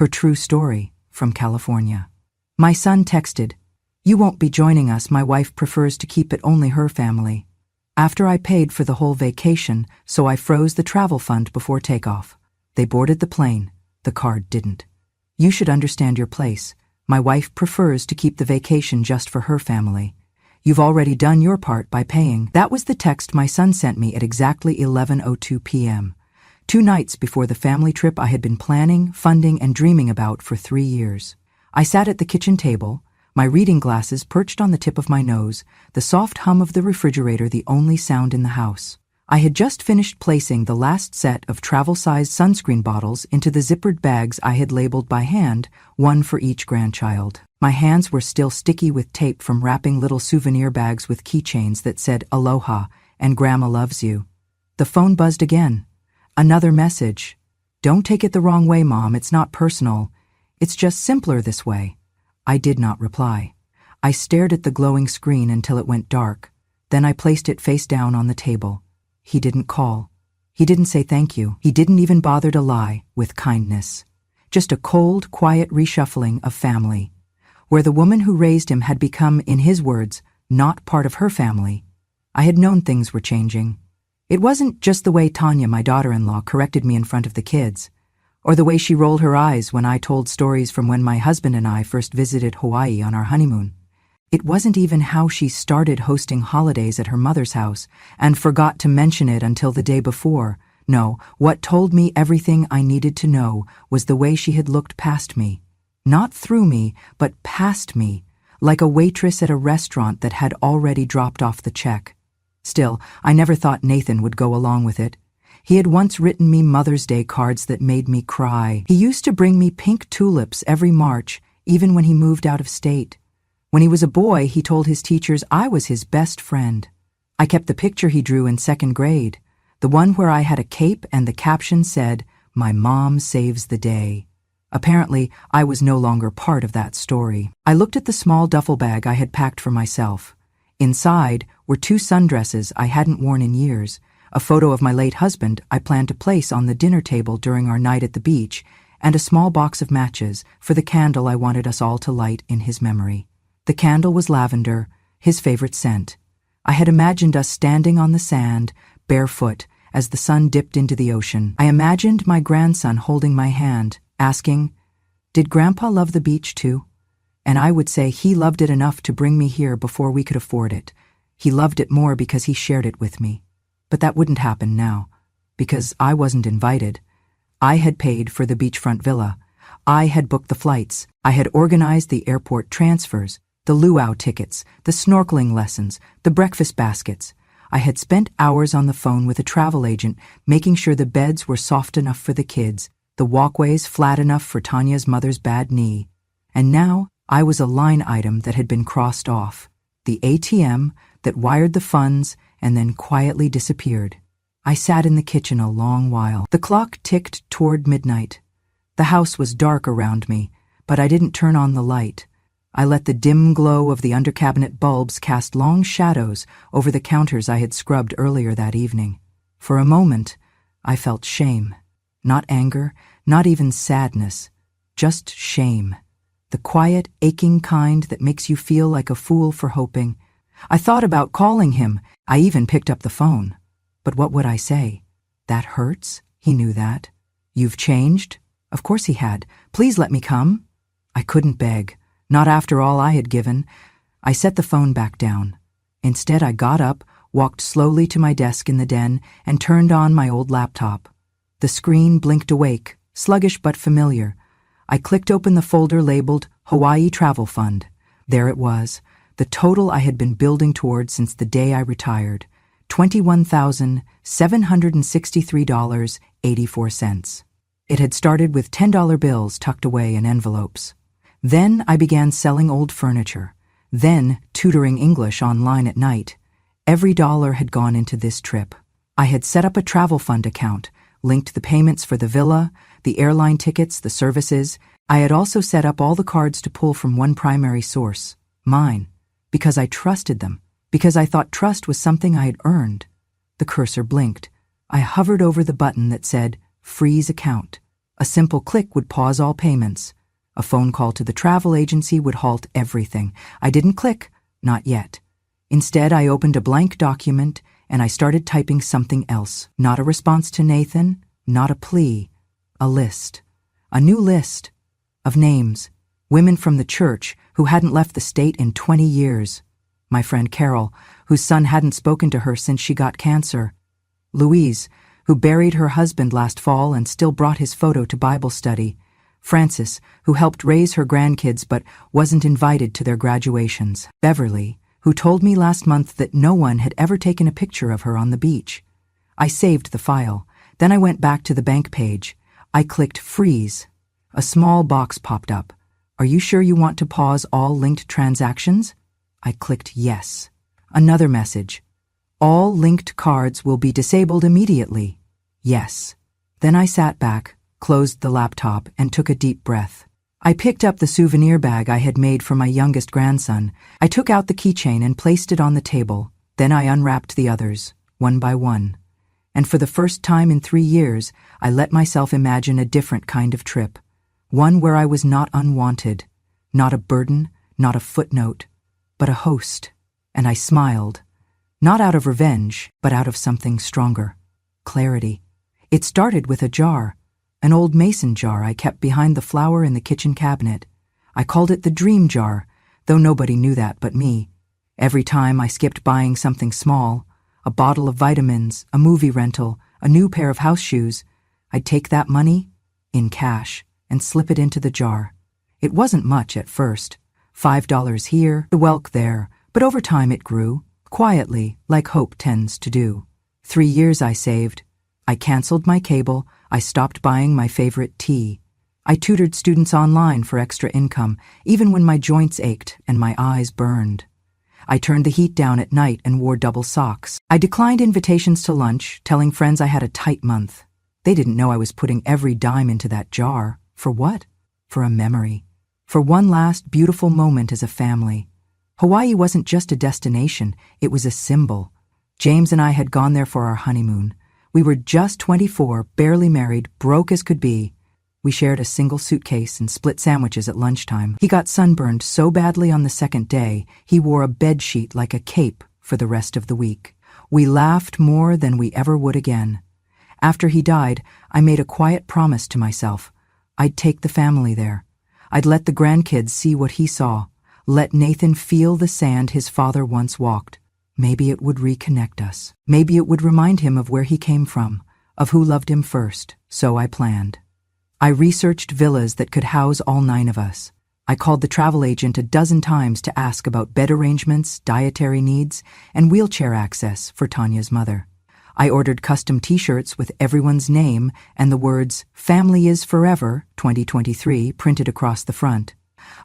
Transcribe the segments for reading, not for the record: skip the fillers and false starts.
Her true story, from California. My son texted, "You won't be joining us. My wife prefers to keep it only her family." After I paid for the whole vacation, so I froze the travel fund before takeoff. They boarded the plane. The card didn't. "You should understand your place. My wife prefers to keep the vacation just for her family. You've already done your part by paying." That was the text my son sent me at exactly 11:02 p.m. 2 nights before the family trip I had been planning, funding, and dreaming about for 3 years. I sat at the kitchen table, my reading glasses perched on the tip of my nose, the soft hum of the refrigerator the only sound in the house. I had just finished placing the last set of travel-sized sunscreen bottles into the zippered bags I had labeled by hand, one for each grandchild. My hands were still sticky with tape from wrapping little souvenir bags with keychains that said "Aloha" and "Grandma loves you." The phone buzzed again. Another message. "Don't take it the wrong way, Mom. It's not personal. It's just simpler this way." I did not reply. I stared at the glowing screen until it went dark. Then I placed it face down on the table. He didn't call. He didn't say thank you. He didn't even bother to lie with kindness. Just a cold, quiet reshuffling of family, where the woman who raised him had become, in his words, not part of her family. I had known things were changing. It wasn't just the way Tanya, my daughter-in-law, corrected me in front of the kids, or the way she rolled her eyes when I told stories from when my husband and I first visited Hawaii on our honeymoon. It wasn't even how she started hosting holidays at her mother's house and forgot to mention it until the day before. No, what told me everything I needed to know was the way she had looked past me. Not through me, but past me, like a waitress at a restaurant that had already dropped off the check. Still, I never thought Nathan would go along with it. He had once written me Mother's Day cards that made me cry. He used to bring me pink tulips every March, even when he moved out of state. When he was a boy, he told his teachers I was his best friend. I kept the picture he drew in 2nd grade, the one where I had a cape and the caption said, "My mom saves the day." Apparently, I was no longer part of that story. I looked at the small duffel bag I had packed for myself. Inside were 2 sundresses I hadn't worn in years, a photo of my late husband I planned to place on the dinner table during our night at the beach, and a small box of matches for the candle I wanted us all to light in his memory. The candle was lavender, his favorite scent. I had imagined us standing on the sand, barefoot, as the sun dipped into the ocean. I imagined my grandson holding my hand, asking, "Did Grandpa love the beach too?" And I would say he loved it enough to bring me here before we could afford it. He loved it more because he shared it with me. But that wouldn't happen now, because I wasn't invited. I had paid for the beachfront villa. I had booked the flights. I had organized the airport transfers, the luau tickets, the snorkeling lessons, the breakfast baskets. I had spent hours on the phone with a travel agent, making sure the beds were soft enough for the kids, the walkways flat enough for Tanya's mother's bad knee. And now I was a line item that had been crossed off, the ATM that wired the funds and then quietly disappeared. I sat in the kitchen a long while. The clock ticked toward midnight. The house was dark around me, but I didn't turn on the light. I let the dim glow of the under-cabinet bulbs cast long shadows over the counters I had scrubbed earlier that evening. For a moment, I felt shame. Not anger, not even sadness, just shame. The quiet, aching kind that makes you feel like a fool for hoping. I thought about calling him. I even picked up the phone. But what would I say? "That hurts?" He knew that. "You've changed?" Of course he had. "Please let me come." I couldn't beg. Not after all I had given. I set the phone back down. Instead, I got up, walked slowly to my desk in the den, and turned on my old laptop. The screen blinked awake, sluggish but familiar. I clicked open the folder labeled Hawaii Travel Fund. There it was, the total I had been building toward since the day I retired, $21,763.84. It had started with $10 bills tucked away in envelopes. Then I began selling old furniture, then tutoring English online at night. Every dollar had gone into this trip. I had set up a travel fund account, linked the payments for the villa, the airline tickets, the services. I had also set up all the cards to pull from one primary source, mine, because I trusted them, because I thought trust was something I had earned. The cursor blinked. I hovered over the button that said, Freeze Account. A simple click would pause all payments. A phone call to the travel agency would halt everything. I didn't click, not yet. Instead, I opened a blank document and I started typing something else. Not a response to Nathan, not a plea. A list. A new list. Of names. Women from the church who hadn't left the state in 20 years. My friend Carol, whose son hadn't spoken to her since she got cancer. Louise, who buried her husband last fall and still brought his photo to Bible study. Frances, who helped raise her grandkids but wasn't invited to their graduations. Beverly, who told me last month that no one had ever taken a picture of her on the beach. I saved the file. Then I went back to the bank page. I clicked freeze. A small box popped up. Are you sure you want to pause all linked transactions? I clicked yes. Another message. All linked cards will be disabled immediately. Yes. Then I sat back, closed the laptop, and took a deep breath. I picked up the souvenir bag I had made for my youngest grandson. I took out the keychain and placed it on the table. Then I unwrapped the others, one by one. And for the first time in 3 years, I let myself imagine a different kind of trip. One where I was not unwanted, not a burden, not a footnote, but a host. And I smiled. Not out of revenge, but out of something stronger. Clarity. It started with a jar. An old mason jar I kept behind the flower in the kitchen cabinet. I called it the dream jar, though nobody knew that but me. Every time I skipped buying something small, a bottle of vitamins, a movie rental, a new pair of house shoes, I'd take that money, in cash, and slip it into the jar. It wasn't much at first. $5 here, the welk there, but over time it grew, quietly, like hope tends to do. 3 years I saved. I canceled my cable. I stopped buying my favorite tea. I tutored students online for extra income, even when my joints ached and my eyes burned. I turned the heat down at night and wore double socks. I declined invitations to lunch, telling friends I had a tight month. They didn't know I was putting every dime into that jar. For what? For a memory. For one last beautiful moment as a family. Hawaii wasn't just a destination, it was a symbol. James and I had gone there for our honeymoon. We were just 24, barely married, broke as could be. We shared a single suitcase and split sandwiches at lunchtime. He got sunburned so badly on the second day, he wore a bedsheet like a cape for the rest of the week. We laughed more than we ever would again. After he died, I made a quiet promise to myself. I'd take the family there. I'd let the grandkids see what he saw. Let Nathan feel the sand his father once walked. Maybe it would reconnect us. Maybe it would remind him of where he came from, of who loved him first. So I planned. I researched villas that could house all 9 of us. I called the travel agent a dozen times to ask about bed arrangements, dietary needs, and wheelchair access for Tanya's mother. I ordered custom t-shirts with everyone's name and the words, "Family is Forever, 2023, printed across the front.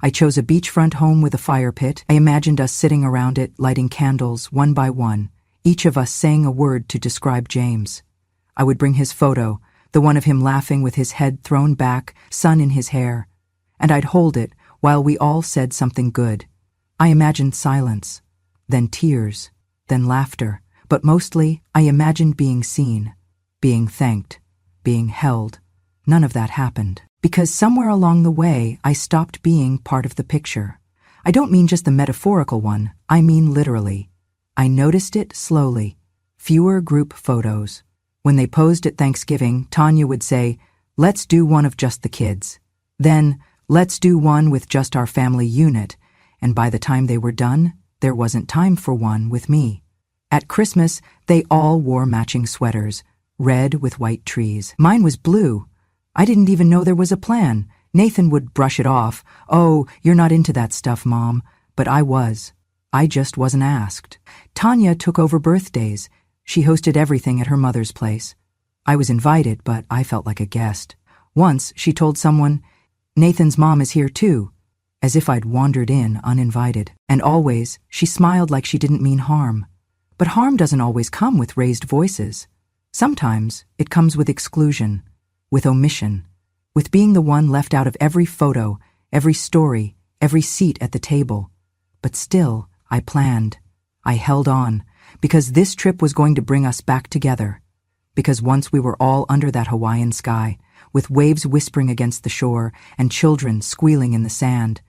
I chose a beachfront home with a fire pit. I imagined us sitting around it, lighting candles, one by one, each of us saying a word to describe James. I would bring his photo, the one of him laughing with his head thrown back, sun in his hair, and I'd hold it while we all said something good. I imagined silence, then tears, then laughter, but mostly I imagined being seen, being thanked, being held. None of that happened. Because somewhere along the way, I stopped being part of the picture. I don't mean just the metaphorical one, I mean literally. I noticed it slowly. Fewer group photos. When they posed at Thanksgiving, Tanya would say, "Let's do one of just the kids." Then, "Let's do one with just our family unit." And by the time they were done, there wasn't time for one with me. At Christmas, they all wore matching sweaters, red with white trees. Mine was blue. I didn't even know there was a plan. Nathan would brush it off. "Oh, you're not into that stuff, Mom." But I was. I just wasn't asked. Tanya took over birthdays. She hosted everything at her mother's place. I was invited, but I felt like a guest. Once, she told someone, "Nathan's mom is here too," as if I'd wandered in uninvited. And always, she smiled like she didn't mean harm. But harm doesn't always come with raised voices. Sometimes it comes with exclusion. With omission, with being the one left out of every photo, every story, every seat at the table. But still, I planned. I held on, because this trip was going to bring us back together. Because once we were all under that Hawaiian sky, with waves whispering against the shore and children squealing in the sand.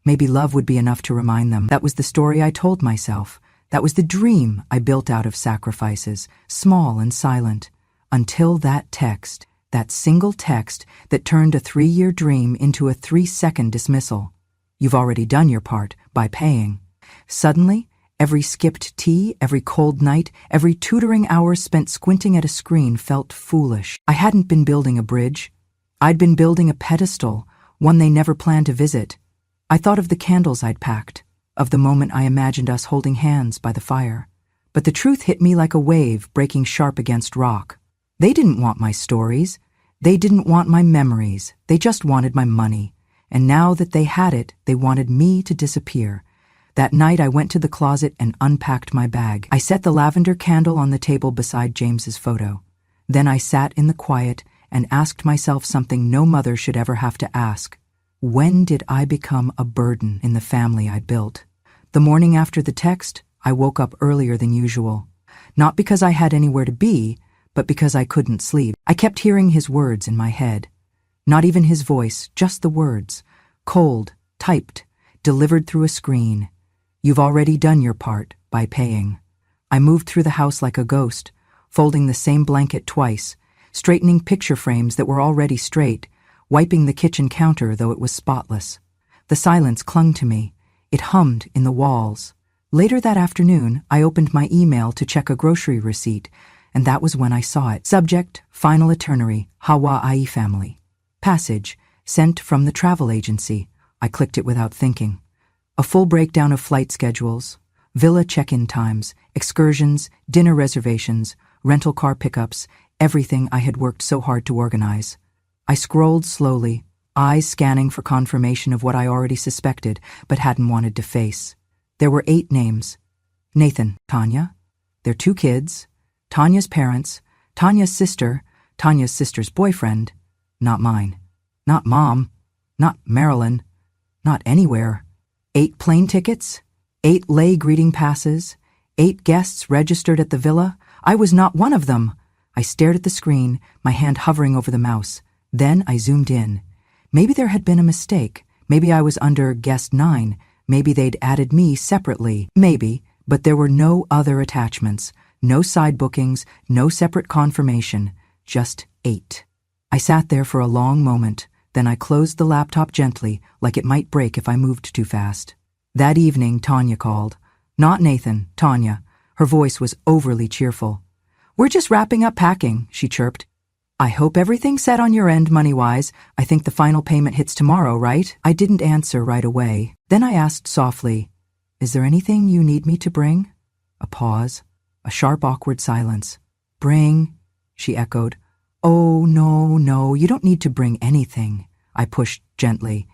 Maybe love would be enough to remind them. That was the story I told myself. That was the dream I built out of sacrifices, small and silent, until that text, that single text that turned a 3-year dream into a 3-second dismissal. You've already done your part by paying. Suddenly, every skipped tea, every cold night, every tutoring hour spent squinting at a screen felt foolish. I hadn't been building a bridge. I'd been building a pedestal, one they never planned to visit. I thought of the candles I'd packed, of the moment I imagined us holding hands by the fire. But the truth hit me like a wave breaking sharp against rock. They didn't want my stories. They didn't want my memories. They just wanted my money. And now that they had it, they wanted me to disappear. That night I went to the closet and unpacked my bag. I set the lavender candle on the table beside James's photo. Then I sat in the quiet and asked myself something no mother should ever have to ask. When did I become a burden in the family I'd built? The morning after the text, I woke up earlier than usual. Not because I had anywhere to be, but because I couldn't sleep. I kept hearing his words in my head. Not even his voice, just the words. Cold, typed, delivered through a screen. You've already done your part by paying. I moved through the house like a ghost, folding the same blanket twice, straightening picture frames that were already straight, wiping the kitchen counter though it was spotless. The silence clung to me. It hummed in the walls. Later that afternoon, I opened my email to check a grocery receipt, and that was when I saw it. Subject, final itinerary, Hawaii family. Passage, sent from the travel agency. I clicked it without thinking. A full breakdown of flight schedules, villa check-in times, excursions, dinner reservations, rental car pickups, everything I had worked so hard to organize. I scrolled slowly, eyes scanning for confirmation of what I already suspected but hadn't wanted to face. There were 8 names. Nathan, Tanya, their 2 kids, Tanya's parents, Tanya's sister's boyfriend, not mine, not Mom, not Marilyn, not anywhere. 8 plane tickets, 8 lay greeting passes, 8 guests registered at the villa. I was not one of them. I stared at the screen, my hand hovering over the mouse. Then I zoomed in. Maybe there had been a mistake. Maybe I was under guest 9. Maybe they'd added me separately. Maybe, but there were no other attachments. No side bookings, no separate confirmation, just 8. I sat there for a long moment, then I closed the laptop gently, like it might break if I moved too fast. That evening, Tanya called. Not Nathan, Tanya. Her voice was overly cheerful. We're just wrapping up packing, she chirped. I hope everything's set on your end money-wise. I think the final payment hits tomorrow, right? I didn't answer right away. Then I asked softly, is there anything you need me to bring? A pause. A sharp, awkward silence. Bring, she echoed. Oh, no, you don't need to bring anything. I pushed gently.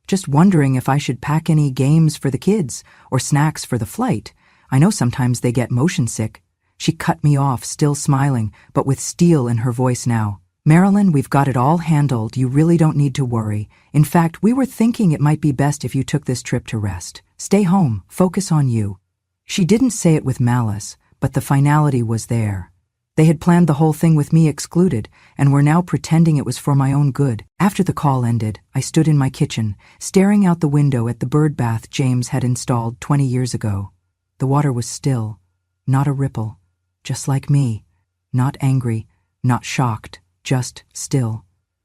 Just wondering if I should pack any games for the kids or snacks for the flight. I know sometimes they get motion sick. She cut me off, still smiling, but with steel in her voice now. Marilyn, we've got it all handled. You really don't need to worry. In fact, we were thinking it might be best if you took this trip to rest. Stay home. Focus on you. She didn't say it with malice, but the finality was there. They had planned the whole thing with me excluded, and were now pretending it was for my own good. After the call ended, I stood in my kitchen, staring out the window at the bird bath James had installed 20 years ago. The water was still, not a ripple, just like me, not angry, not shocked, just still.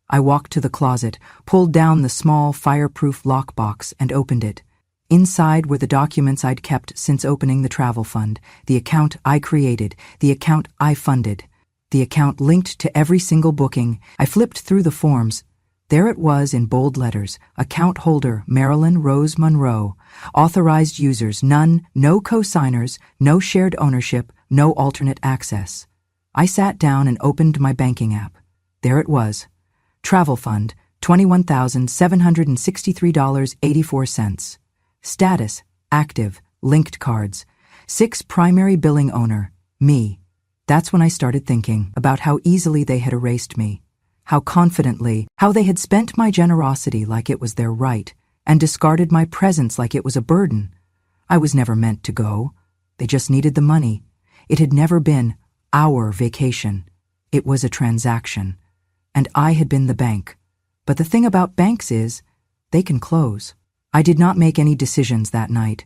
I walked to the closet, pulled down the small fireproof lockbox, and opened it. Inside were the documents I'd kept since opening the travel fund, the account I created, the account I funded, the account linked to every single booking. I flipped through the forms. There it was in bold letters, account holder Marilyn Rose Monroe, authorized users none, no co-signers, no shared ownership, no alternate access. I sat down and opened my banking app. There it was. Travel fund, $21,763.84. Status, active, linked cards. 6 primary billing owner, me. That's when I started thinking about how easily they had erased me, how confidently, how they had spent my generosity like it was their right, and discarded my presence like it was a burden. I was never meant to go. They just needed the money. It had never been our vacation. It was a transaction. and I had been the bank. But the thing about banks is, they can close. I did not make any decisions that night.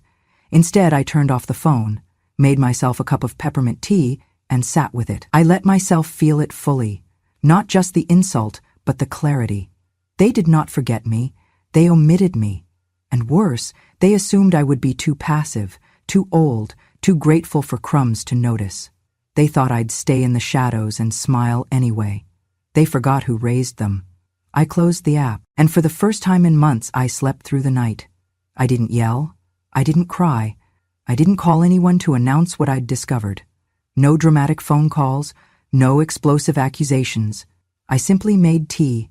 Instead, I turned off the phone, made myself a cup of peppermint tea, and sat with it. I let myself feel it fully, not just the insult, but the clarity. They did not forget me. They omitted me. And worse, they assumed I would be too passive, too old, too grateful for crumbs to notice. They thought I'd stay in the shadows and smile anyway. They forgot who raised them. I closed the app, and for the first time in months I slept through the night. I didn't yell. I didn't cry. I didn't call anyone to announce what I'd discovered. No dramatic phone calls, no explosive accusations. I simply made tea,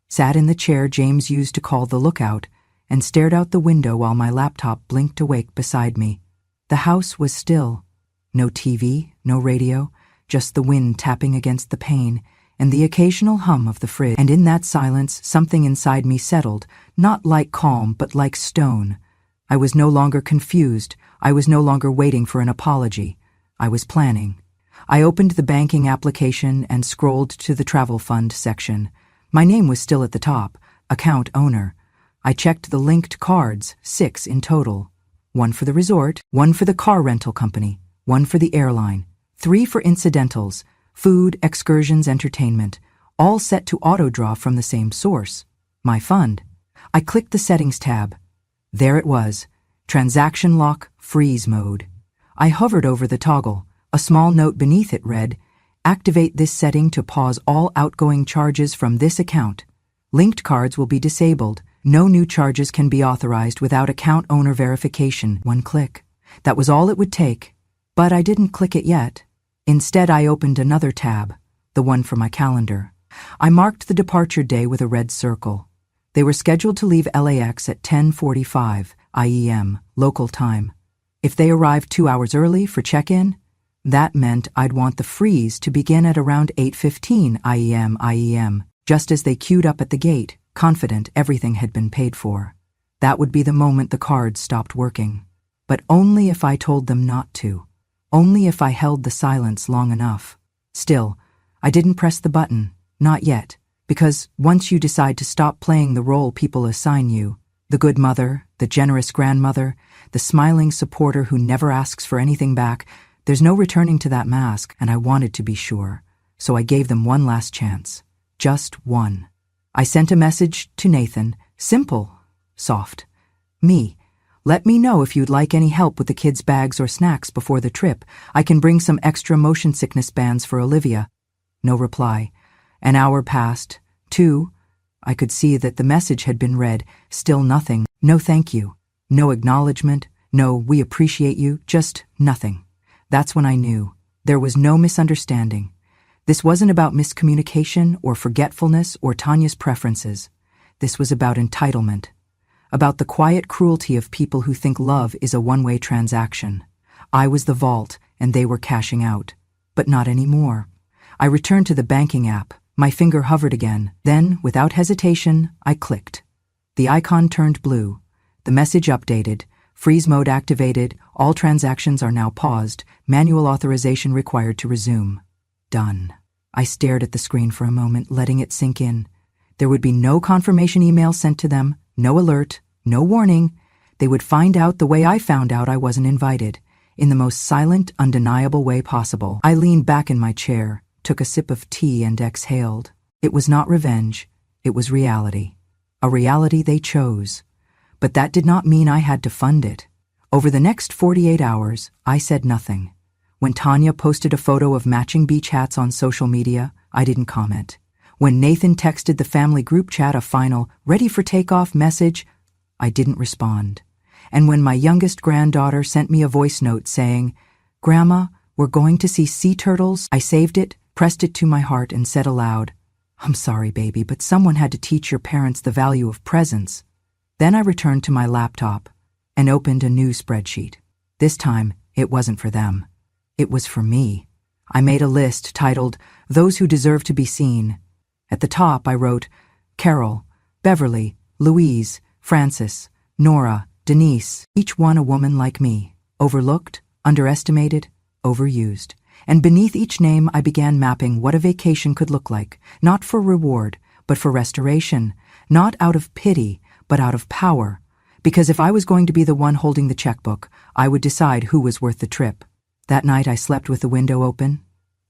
sat in the chair James used to call the lookout, and stared out the window while my laptop blinked awake beside me. The house was still. No TV, no radio, just the wind tapping against the pane, and the occasional hum of the fridge. And in that silence, something inside me settled, not like calm, but like stone. I was no longer confused. I was no longer waiting for an apology. I was planning. I opened the banking application and scrolled to the travel fund section. My name was still at the top, account owner. I checked the linked cards, 6 in total. 1 for the resort, 1 for the car rental company, 1 for the airline, 3 for incidentals, food, excursions, entertainment, all set to auto-draw from the same source, my fund. I clicked the Settings tab. There it was, Transaction Lock Freeze Mode. I hovered over the toggle. A small note beneath it read, "Activate this setting to pause all outgoing charges from this account. Linked cards will be disabled. No new charges can be authorized without account owner verification." 1 click. That was all it would take. But I didn't click it yet. Instead, I opened another tab, the one for my calendar. I marked the departure day with a red circle. They were scheduled to leave LAX at 10:45 IEM, local time. If they arrived 2 hours early for check-in, that meant I'd want the freeze to begin at around 8:15 IEM, just as they queued up at the gate, confident everything had been paid for. That would be the moment the cards stopped working. But only if I told them not to. Only if I held the silence long enough. Still, I didn't press the button, not yet, because once you decide to stop playing the role people assign you, the good mother, the generous grandmother, the smiling supporter who never asks for anything back, there's no returning to that mask, and I wanted to be sure. So I gave them one last chance. Just one. I sent a message to Nathan, simple, soft. Me. Let me know if you'd like any help with the kids' bags or snacks before the trip. I can bring some extra motion sickness bands for Olivia. No reply. An hour passed. 2. I could see that the message had been read. Still nothing. No thank you. No acknowledgement. No we appreciate you. Just nothing. That's when I knew. There was no misunderstanding. This wasn't about miscommunication or forgetfulness or Tanya's preferences. This was about entitlement. About the quiet cruelty of people who think love is a one-way transaction. I was the vault, and they were cashing out. But not anymore. I returned to the banking app. My finger hovered again. Then, without hesitation, I clicked. The icon turned blue. The message updated. Freeze mode activated. All transactions are now paused. Manual authorization required to resume. Done. I stared at the screen for a moment, letting it sink in. There would be no confirmation email sent to them. No alert, no warning. They would find out the way I found out I wasn't invited, in the most silent, undeniable way possible. I leaned back in my chair, took a sip of tea and exhaled. It was not revenge. It was reality. A reality they chose. But that did not mean I had to fund it. Over the next 48 hours, I said nothing. When Tanya posted a photo of matching beach hats on social media, I didn't comment. When Nathan texted the family group chat a final, ready for takeoff message, I didn't respond. And when my youngest granddaughter sent me a voice note saying, "Grandma, we're going to see sea turtles," I saved it, pressed it to my heart, and said aloud, "I'm sorry, baby, but someone had to teach your parents the value of presents." Then I returned to my laptop and opened a new spreadsheet. This time, it wasn't for them. It was for me. I made a list titled, "Those Who Deserve to Be Seen." At the top, I wrote, Carol, Beverly, Louise, Frances, Nora, Denise, each one a woman like me, overlooked, underestimated, overused. and beneath each name I began mapping what a vacation could look like, not for reward, but for restoration, not out of pity, but out of power, because if I was going to be the one holding the checkbook, I would decide who was worth the trip. That night I slept with the window open.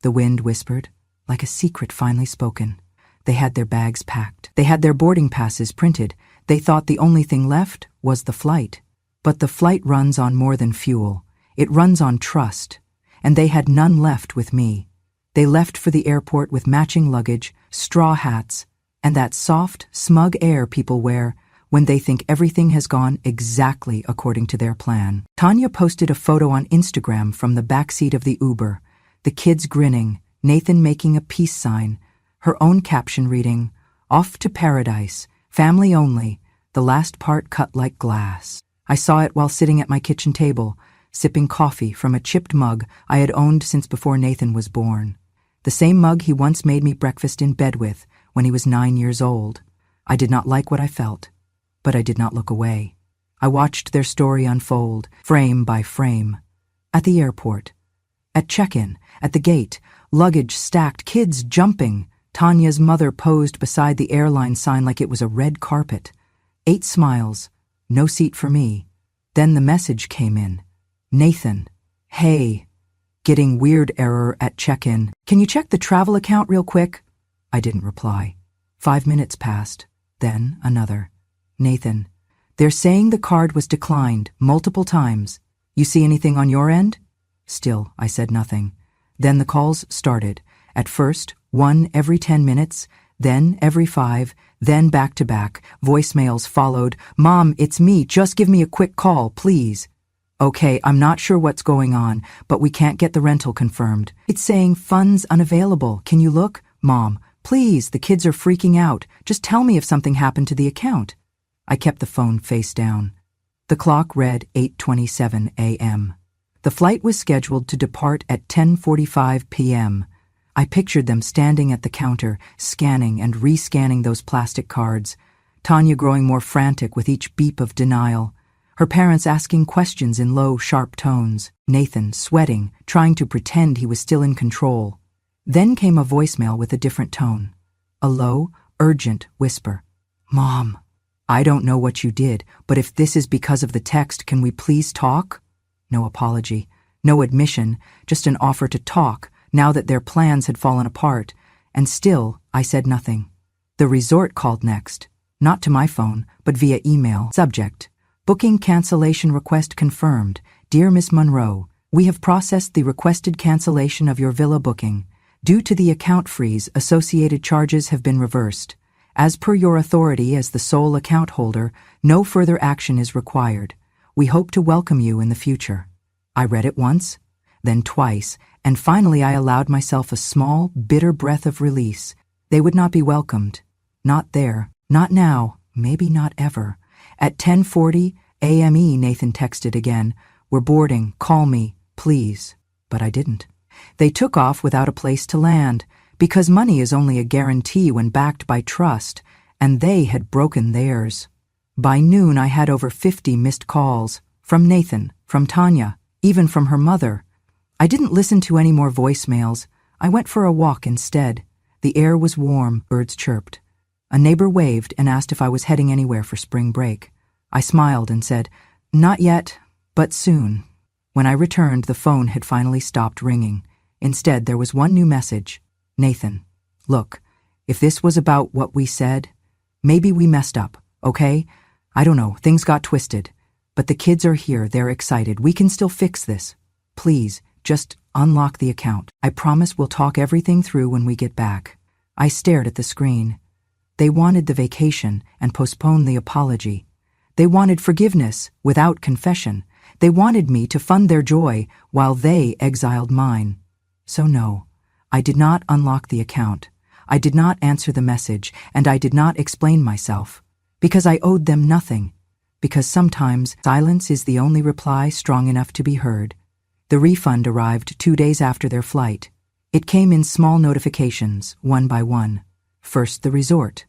The wind whispered, like a secret finally spoken. They had their bags packed. They had their boarding passes printed. They thought the only thing left was the flight. But the flight runs on more than fuel. It runs on trust. And they had none left with me. They left for the airport with matching luggage, straw hats, and that soft, smug air people wear when they think everything has gone exactly according to their plan. Tanya posted a photo on Instagram from the backseat of the Uber, the kids grinning, Nathan making a peace sign, her own caption reading, "Off to paradise, family only, the last part cut like glass." I saw it while sitting at my kitchen table, sipping coffee from a chipped mug I had owned since before Nathan was born. The same mug he once made me breakfast in bed with when he was 9 years old. I did not like what I felt, but I did not look away. I watched their story unfold, frame by frame. At the airport, at check-in, at the gate, luggage stacked, kids jumping. Tanya's mother posed beside the airline sign like it was a red carpet. 8 smiles, no seat for me. Then the message came in. "Nathan, hey, getting weird error at check-in. Can you check the travel account real quick?" I didn't reply. 5 minutes passed, then another. "Nathan, they're saying the card was declined multiple times. You see anything on your end?" Still, I said nothing. Then the calls started. At first, 1 every 10 minutes, then every 5, then back-to-back. Voicemails followed. "Mom, it's me. Just give me a quick call, please." "Okay, I'm not sure what's going on, but we can't get the rental confirmed. It's saying funds unavailable. Can you look? Mom, please, the kids are freaking out. Just tell me if something happened to the account." I kept the phone face down. The clock read 8:27 a.m. The flight was scheduled to depart at 10:45 p.m. I pictured them standing at the counter, scanning and re-scanning those plastic cards, Tanya growing more frantic with each beep of denial, her parents asking questions in low, sharp tones, Nathan sweating, trying to pretend he was still in control. Then came a voicemail with a different tone, a low, urgent whisper. "Mom, I don't know what you did, but if this is because of the text, can we please talk?" No apology, no admission, just an offer to talk, now that their plans had fallen apart, and still I said nothing. The resort called next, not to my phone, but via email. Subject: Booking cancellation request confirmed. Dear Miss Monroe, we have processed the requested cancellation of your villa booking. Due to the account freeze, associated charges have been reversed. As per your authority as the sole account holder, no further action is required. We hope to welcome you in the future. I read it once, then twice, and finally I allowed myself a small, bitter breath of release. They would not be welcomed. Not there. Not now. Maybe not ever. At 10:40 a.m. Nathan texted again. "We're boarding. Call me, please." But I didn't. They took off without a place to land, because money is only a guarantee when backed by trust, and they had broken theirs. By noon I had over 50 missed calls. From Nathan, from Tanya, even from her mother. I didn't listen to any more voicemails. I went for a walk instead. The air was warm, birds chirped. A neighbor waved and asked if I was heading anywhere for spring break. I smiled and said, "Not yet, but soon." When I returned, the phone had finally stopped ringing. Instead, there was one new message. "Nathan, look, if this was about what we said, maybe we messed up, okay? I don't know, things got twisted. But the kids are here, they're excited. We can still fix this. Please, just unlock the account. I promise we'll talk everything through when we get back." I stared at the screen. They wanted the vacation and postponed the apology. They wanted forgiveness without confession. They wanted me to fund their joy while they exiled mine. So no, I did not unlock the account. I did not answer the message, and I did not explain myself. Because I owed them nothing. Because sometimes silence is the only reply strong enough to be heard. The refund arrived 2 days after their flight. It came in small notifications, one by one. First the resort.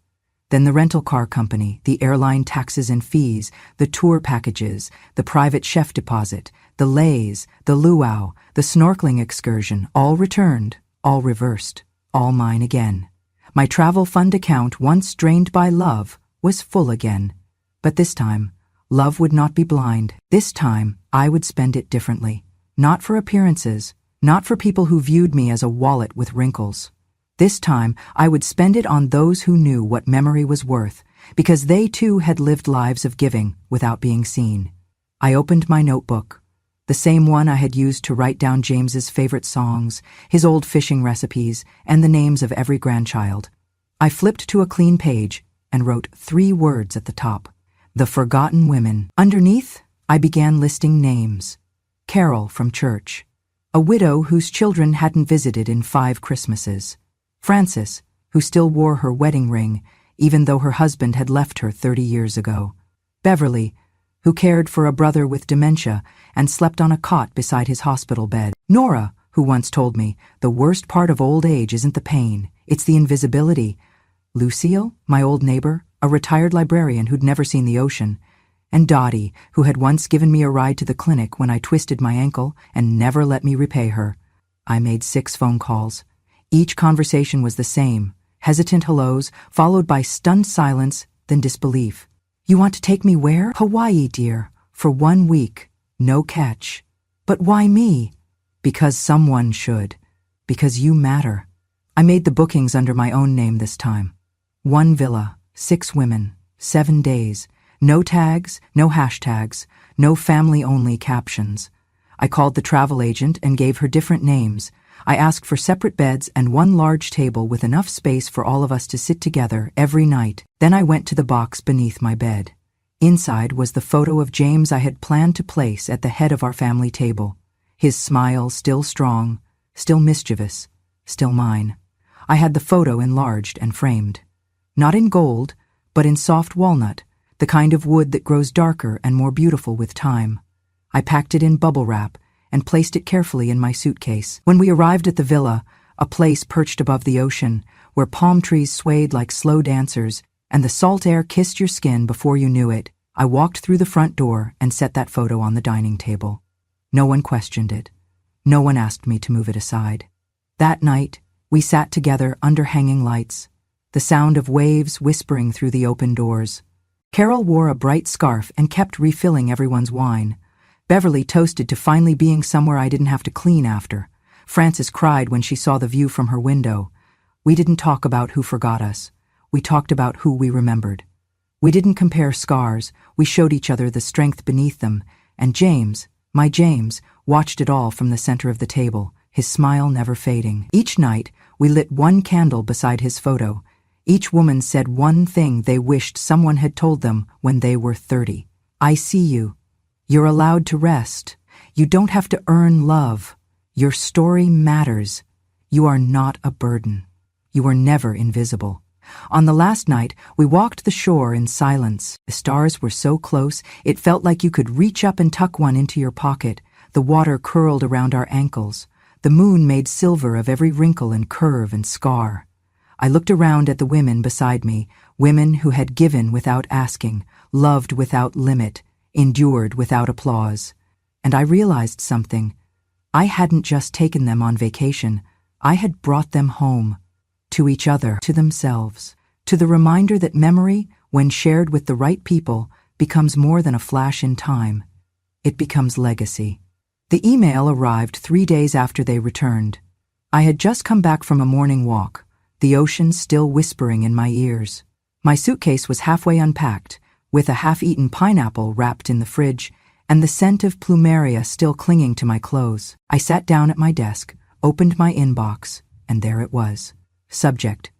Then the rental car company, the airline taxes and fees, the tour packages, the private chef deposit, the lays, the luau, the snorkeling excursion, all returned, all reversed, all mine again. My travel fund account, once drained by love, was full again. But this time, love would not be blind. This time, I would spend it differently. Not for appearances, not for people who viewed me as a wallet with wrinkles. This time, I would spend it on those who knew what memory was worth, because they too had lived lives of giving without being seen. I opened my notebook, the same one I had used to write down James's favorite songs, his old fishing recipes, and the names of every grandchild. I flipped to a clean page and wrote 3 words at the top: The Forgotten Women. Underneath, I began listing names. Carol from church, a widow whose children hadn't visited in 5 Christmases. Frances, who still wore her wedding ring, even though her husband had left her 30 years ago. Beverly, who cared for a brother with dementia and slept on a cot beside his hospital bed. Nora, who once told me, the worst part of old age isn't the pain, it's the invisibility. Lucille, my old neighbor, a retired librarian who'd never seen the ocean. And Dottie, who had once given me a ride to the clinic when I twisted my ankle and never let me repay her. I made 6 phone calls. Each conversation was the same, hesitant hellos, followed by stunned silence, then disbelief. You want to take me where? Hawaii, dear, for 1 week. No catch. But why me? Because someone should. Because you matter. I made the bookings under my own name this time. 1 villa, 6 women, 7 days. No tags, no hashtags, no family-only captions. I called the travel agent and gave her different names. I asked for separate beds and 1 large table with enough space for all of us to sit together every night. Then I went to the box beneath my bed. Inside was the photo of James I had planned to place at the head of our family table. His smile still strong, still mischievous, still mine. I had the photo enlarged and framed. Not in gold, but in soft walnut, the kind of wood that grows darker and more beautiful with time. I packed it in bubble wrap and placed it carefully in my suitcase. When we arrived at the villa, a place perched above the ocean, where palm trees swayed like slow dancers and the salt air kissed your skin before you knew it, I walked through the front door and set that photo on the dining table. No one questioned it. No one asked me to move it aside. That night, we sat together under hanging lights, the sound of waves whispering through the open doors. Carol wore a bright scarf and kept refilling everyone's wine. Beverly toasted to finally being somewhere I didn't have to clean after. Frances cried when she saw the view from her window. We didn't talk about who forgot us. We talked about who we remembered. We didn't compare scars. We showed each other the strength beneath them. And James, my James, watched it all from the center of the table, his smile never fading. Each night, we lit 1 candle beside his photo. Each woman said 1 thing they wished someone had told them when they were 30. I see you. You're allowed to rest. You don't have to earn love. Your story matters. You are not a burden. You are never invisible. On the last night, we walked the shore in silence. The stars were so close, it felt like you could reach up and tuck one into your pocket. The water curled around our ankles. The moon made silver of every wrinkle and curve and scar. I looked around at the women beside me, women who had given without asking, loved without limit, endured without applause. And I realized something. I hadn't just taken them on vacation. I had brought them home. To each other, to themselves, to the reminder that memory, when shared with the right people, becomes more than a flash in time. It becomes legacy. The email arrived 3 days after they returned. I had just come back from a morning walk, the ocean still whispering in my ears. My suitcase was halfway unpacked, with a half-eaten pineapple wrapped in the fridge, and the scent of plumeria still clinging to my clothes. I sat down at my desk, opened my inbox, and there it was. Subject: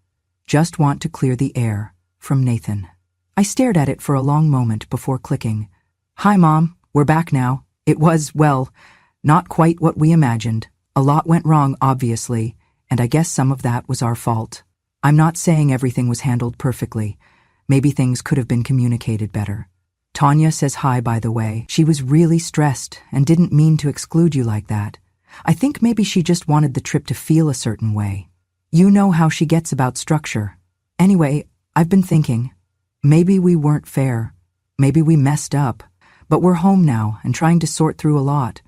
Just want to clear the air, from Nathan. I stared at it for a long moment before clicking. Hi, Mom, we're back now. It was, well, not quite what we imagined. A lot went wrong, obviously, and I guess some of that was our fault. I'm not saying everything was handled perfectly. Maybe things could have been communicated better. Tanya says hi, by the way. She was really stressed and didn't mean to exclude you like that. I think maybe she just wanted the trip to feel a certain way. You know how she gets about structure. Anyway, I've been thinking, maybe we weren't fair. Maybe we messed up. But we're home now and trying to sort through a lot.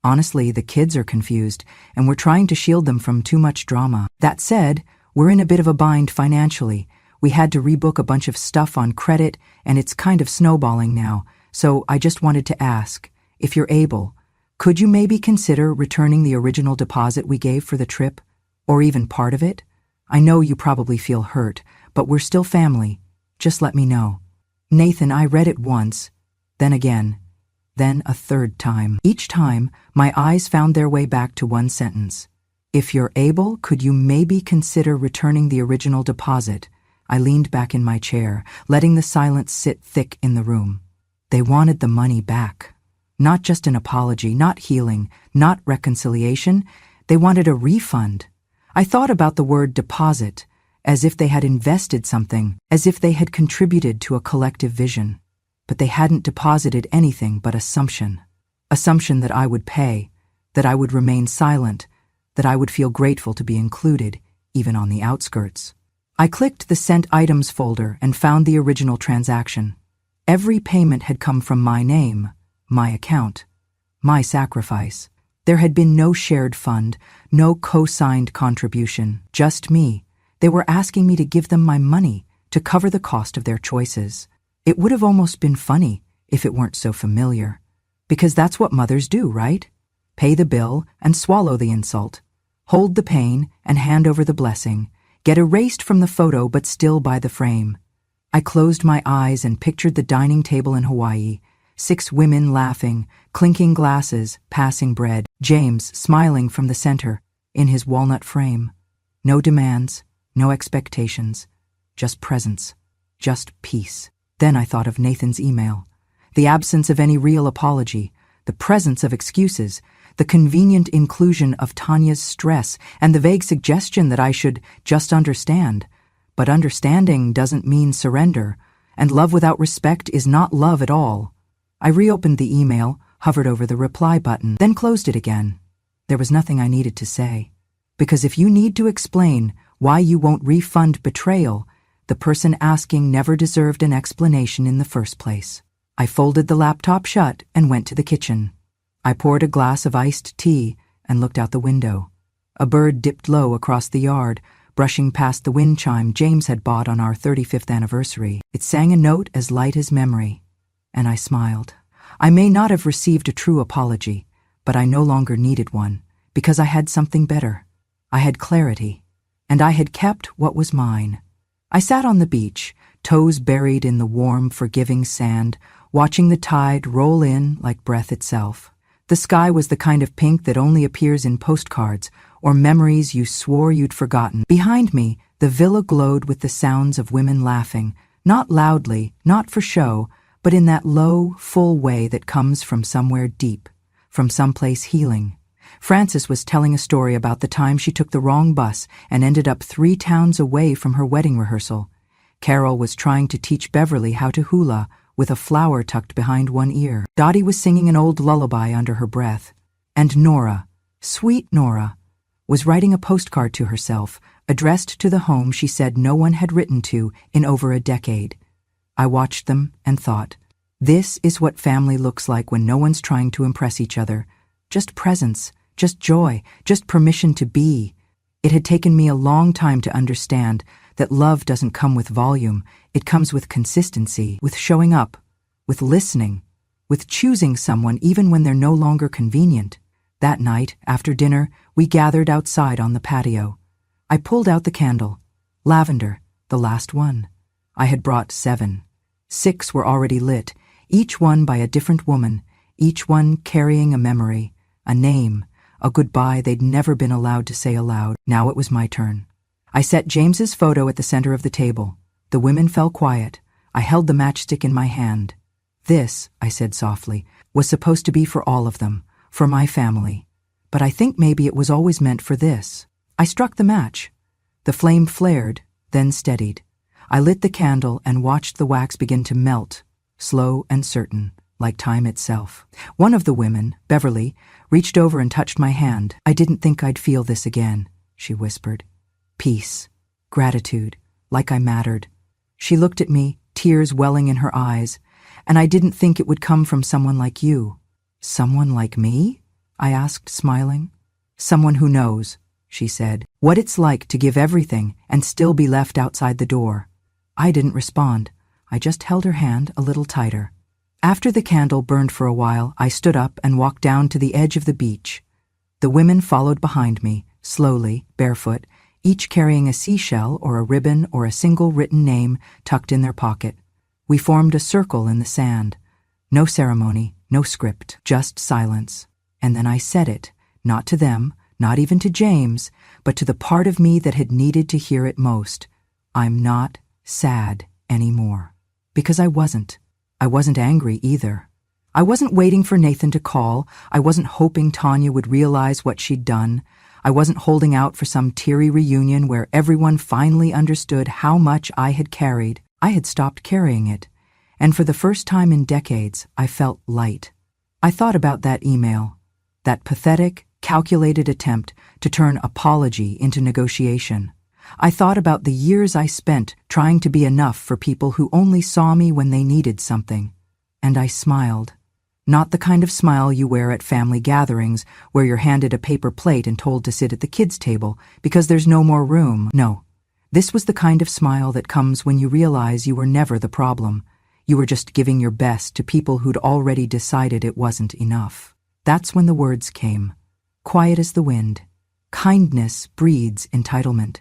Honestly, the kids are confused, and we're trying to shield them from too much drama. That said, we're in a bit of a bind financially. We had to rebook a bunch of stuff on credit, and it's kind of snowballing now. So I just wanted to ask, if you're able, could you maybe consider returning the original deposit we gave for the trip? Or even part of it? I know you probably feel hurt, but we're still family. Just let me know. Nathan, I read it once, then again, then a third time. Each time, my eyes found their way back to one sentence. If you're able, could you maybe consider returning the original deposit? I leaned back in my chair, letting the silence sit thick in the room. They wanted the money back. Not just an apology, not healing, not reconciliation. They wanted a refund. I thought about the word deposit, as if they had invested something, as if they had contributed to a collective vision. But they hadn't deposited anything but assumption. Assumption that I would pay, that I would remain silent, that I would feel grateful to be included, even on the outskirts. I clicked the Sent Items folder and found the original transaction. Every payment had come from my name, my account, my sacrifice. There had been no shared fund, no co-signed contribution, just me. They were asking me to give them my money to cover the cost of their choices. It would have almost been funny if it weren't so familiar. Because that's what mothers do, right? Pay the bill and swallow the insult. Hold the pain and hand over the blessing. Get erased from the photo but still by the frame. I closed my eyes and pictured the dining table in Hawaii. 6 women laughing, clinking glasses, passing bread. James smiling from the center, in his walnut frame. No demands, no expectations. Just presence. Just peace. Then I thought of Nathan's email. The absence of any real apology, the presence of excuses, the convenient inclusion of Tanya's stress, and the vague suggestion that I should just understand. But understanding doesn't mean surrender, and love without respect is not love at all. I reopened the email, hovered over the reply button, then closed it again. There was nothing I needed to say. Because if you need to explain why you won't refund betrayal, the person asking never deserved an explanation in the first place. I folded the laptop shut and went to the kitchen. I poured a glass of iced tea and looked out the window. A bird dipped low across the yard, brushing past the wind chime James had bought on our 35th anniversary. It sang a note as light as memory, and I smiled. I may not have received a true apology, but I no longer needed one, because I had something better. I had clarity, and I had kept what was mine. I sat on the beach, toes buried in the warm, forgiving sand, watching the tide roll in like breath itself. The sky was the kind of pink that only appears in postcards or memories you swore you'd forgotten. Behind me, the villa glowed with the sounds of women laughing, not loudly, not for show, but in that low, full way that comes from somewhere deep, from someplace healing. Frances was telling a story about the time she took the wrong bus and ended up 3 towns away from her wedding rehearsal. Carol was trying to teach Beverly how to hula, with a flower tucked behind one ear. Dottie was singing an old lullaby under her breath. And Nora, sweet Nora, was writing a postcard to herself, addressed to the home she said no one had written to in over a decade. I watched them and thought, this is what family looks like when no one's trying to impress each other. Just presence. Just joy, just permission to be. It had taken me a long time to understand that love doesn't come with volume, it comes with consistency, with showing up, with listening, with choosing someone even when they're no longer convenient. That night, after dinner, we gathered outside on the patio. I pulled out the candle. Lavender, the last one. I had brought 7. 6 were already lit, each one by a different woman, each one carrying a memory, a name, a goodbye they'd never been allowed to say aloud. Now it was my turn. I set James's photo at the center of the table. The women fell quiet. I held the matchstick in my hand. This, I said softly, was supposed to be for all of them, for my family. But I think maybe it was always meant for this. I struck the match. The flame flared, then steadied. I lit the candle and watched the wax begin to melt, slow and certain, like time itself. One of the women, Beverly, reached over and touched my hand. I didn't think I'd feel this again, she whispered. Peace, gratitude, like I mattered. She looked at me, tears welling in her eyes, and I didn't think it would come from someone like you. Someone like me? I asked, smiling. Someone who knows, she said, what it's like to give everything and still be left outside the door. I didn't respond. I just held her hand a little tighter. After the candle burned for a while, I stood up and walked down to the edge of the beach. The women followed behind me, slowly, barefoot, each carrying a seashell or a ribbon or a single written name tucked in their pocket. We formed a circle in the sand. No ceremony, no script, just silence. And then I said it, not to them, not even to James, but to the part of me that had needed to hear it most. I'm not sad anymore. Because I wasn't. I wasn't angry either. I wasn't waiting for Nathan to call. I wasn't hoping Tanya would realize what she'd done. I wasn't holding out for some teary reunion where everyone finally understood how much I had carried. I had stopped carrying it. And for the first time in decades, I felt light. I thought about that email, that pathetic, calculated attempt to turn apology into negotiation. I thought about the years I spent trying to be enough for people who only saw me when they needed something. And I smiled. Not the kind of smile you wear at family gatherings where you're handed a paper plate and told to sit at the kids' table because there's no more room. No, this was the kind of smile that comes when you realize you were never the problem. You were just giving your best to people who'd already decided it wasn't enough. That's when the words came, quiet as the wind. Kindness breeds entitlement.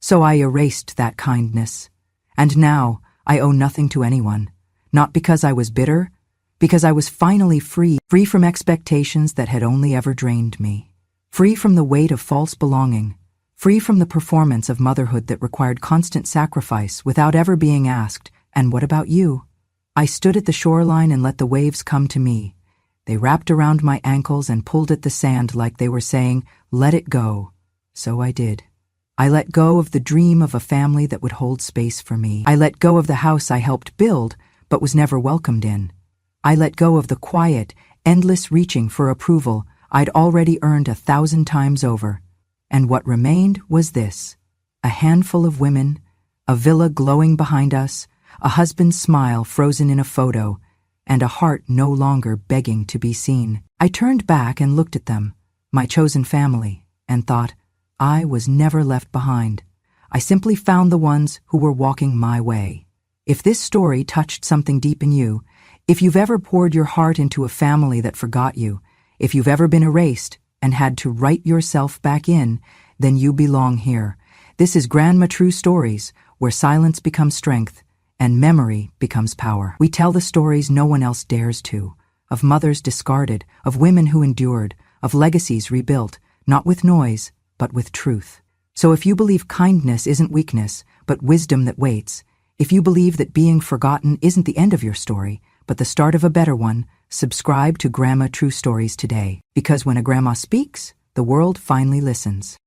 So I erased that kindness. And now I owe nothing to anyone. Not because I was bitter, because I was finally free from expectations that had only ever drained me. Free from the weight of false belonging. Free from the performance of motherhood that required constant sacrifice without ever being asked, "And what about you?" I stood at the shoreline and let the waves come to me. They wrapped around my ankles and pulled at the sand like they were saying, "Let it go." So I did. I let go of the dream of a family that would hold space for me. I let go of the house I helped build, but was never welcomed in. I let go of the quiet, endless reaching for approval I'd already earned 1,000 times over. And what remained was this: a handful of women, a villa glowing behind us, a husband's smile frozen in a photo, and a heart no longer begging to be seen. I turned back and looked at them, my chosen family, and thought, I was never left behind. I simply found the ones who were walking my way. If this story touched something deep in you, if you've ever poured your heart into a family that forgot you, if you've ever been erased and had to write yourself back in, then you belong here. This is Grandma True Stories, where silence becomes strength and memory becomes power. We tell the stories no one else dares to, of mothers discarded, of women who endured, of legacies rebuilt, not with noise, but with truth. So if you believe kindness isn't weakness, but wisdom that waits, if you believe that being forgotten isn't the end of your story, but the start of a better one, subscribe to Grandma True Stories today. Because when a grandma speaks, the world finally listens.